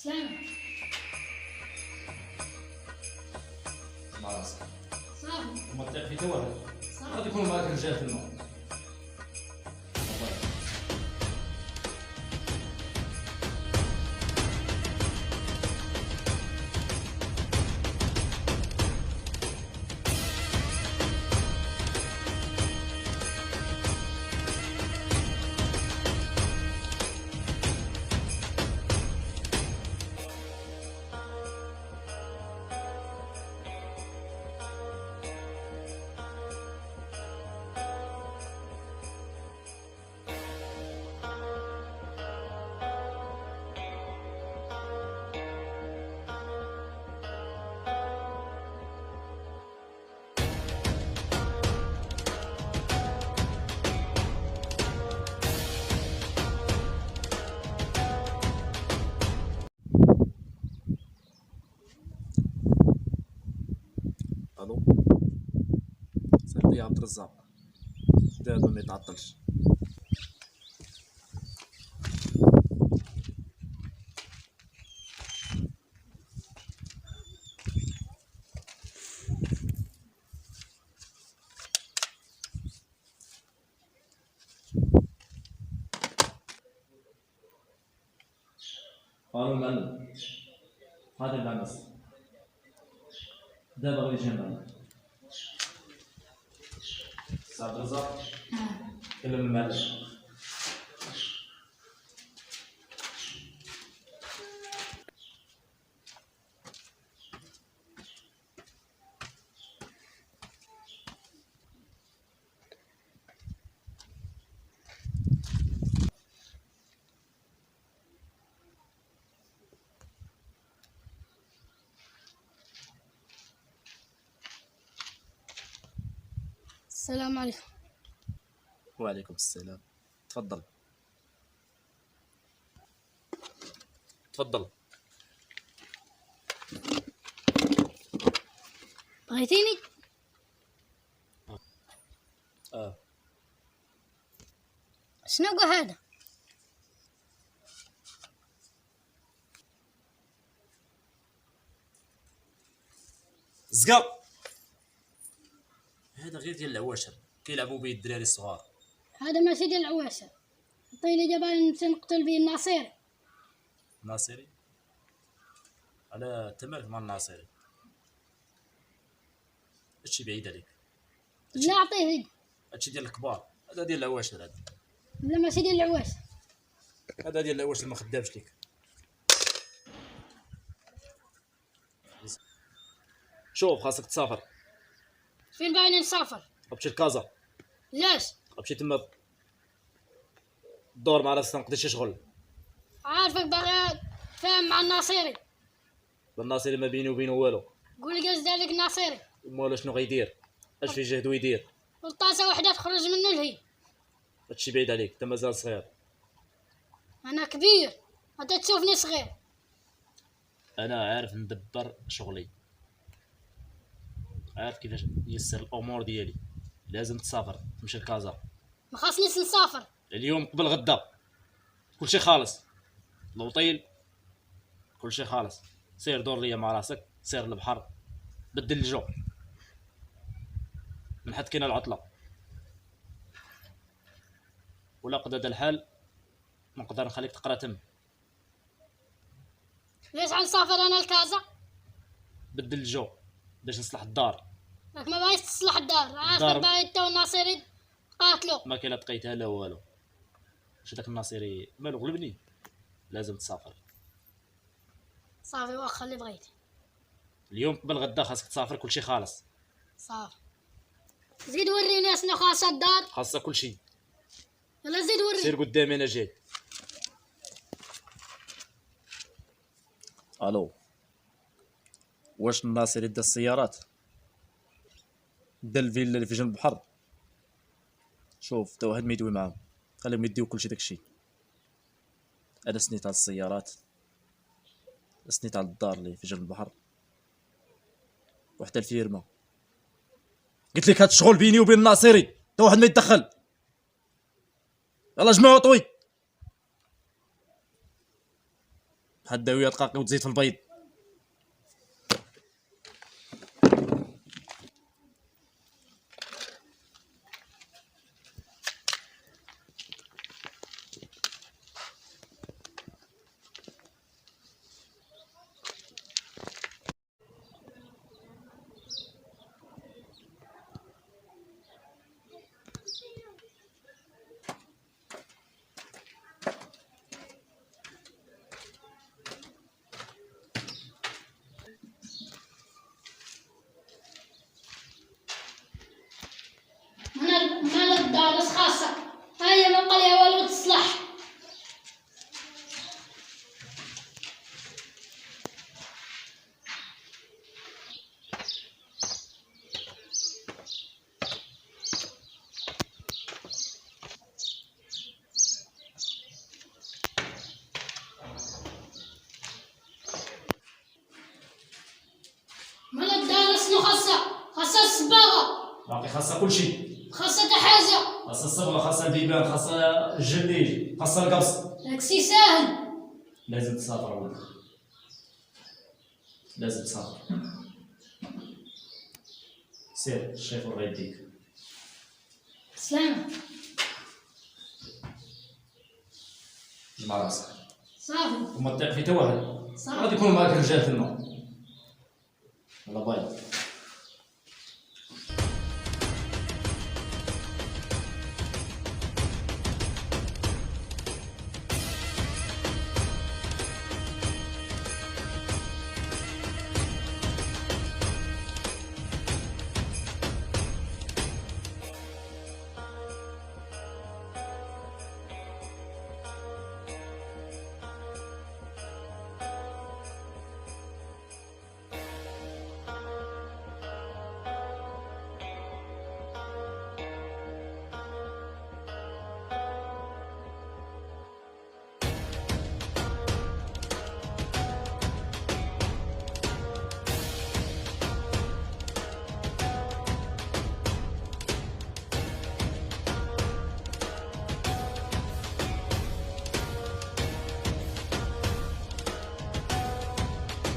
سلام. مع راسك. صافي. وما تطيق في تا واحد. صافي. غادي يكونوا معاك رجال في الماء. الو، سير لي عبد الرزاق دابا ما يتعطلش. قالوا المعلم هذا العنبس دابا غادي يجي معنا. سي عبد الرزاق كلم المعلم. السلام عليكم. وعليكم السلام. تفضل تفضل. بغيتيني؟ شنو هو هذا؟ زقا هذا غير ديال العواشر كيلعبوا به الدراري الصغار. هذا ماشي ديال العواشر. عطيني جبال نمشي نقتل به الناصيري. ناصري؟ على تمالك مع الناصري؟ هادشي بعيد عليك، لا عطيه. هادشي ديال الكبار، هذا ديال العواشر. هذا لا ماشي ديال العواشر. هذا ديال العواشر ما خدامش ليك. شوف خاصك تسافر. فين باغي نسافر؟ غتمشي لكازا، لاش؟ غتمشي تما الدور مع راسك، نقضي شي شغل. عارفك باغي فاهم مع الناصيري. الناصري ما بيني وبينه والو. قول لي قصد عليك الناصيري. مالا شنو غيدير؟ اش في جهدو يدير؟ والطاسه وحده تخرج منه الهي. هادشي بعيد عليك، انت مازال صغير. انا كبير، انت تشوفني صغير. انا عارف ندبر شغلي، عارف كيفاش نيسر الامور ديالي. لازم تسافر تمشي لكازا ما خاصنيش نسافر. اليوم قبل غدا. كلشي خالص، الوطيل كلشي خالص. سير دور ليا مع راسك، سير للبحر، بدل الجو من حد كاينه العطله. ولا قد هذا الحال نقدر نخليك تقرا تم. ليش غنسافر انا لكازا؟ بدل الجو باش نصلح الدار. راك ما باغيش تصلح الدار. عارفك الدار- باغي انت والناصيري قاتلو. ما كاين لا تقيتها لا والو. واش داك الناصري مالو غلبني؟ لازم تسافر صافي واخا اللي بغيتي. اليوم قبل غدا، خاصك تسافر كلشي خالص. صافي. زيد وريني شنو خاصها الدار. خاصها كلشي. يلا زيد وريني. سير قدامي انا جاي. الو، واش الناصري دا السيارات؟ دا الفيلا اللي في جنب البحر؟ شوف تا واحد ما يدوي معاهم، خليهم يديو كلشي داكشي. انا سنيت على السيارات، سنيت على الدار اللي في جنب البحر، وحتى الفيرما. قلت لك هاد الشغل بيني وبين الناصري، تا واحد ما يتدخل. يلا جمعوا طوي. بحال الداويه دقاقي وتزيد في البيض. مال الدارس خاصة هاي ما بقى ليها والو تصلح. مال الدارس شنو خاصة الصباغة، باقي خاصها كل شيء. خاصة تا حاجة. خاصها الصبغه، خاصها البيبان، خاصها الجليل، خاصها القبص. داكشي ساهل. لازم تسافر ولدي، لازم تسافر. سير الشيفور غيديك. سلامة. جمع راسك صافي وما تطيق في تا واحد. صافي. غادي يكونوا معاك رجال تما. يلا باي.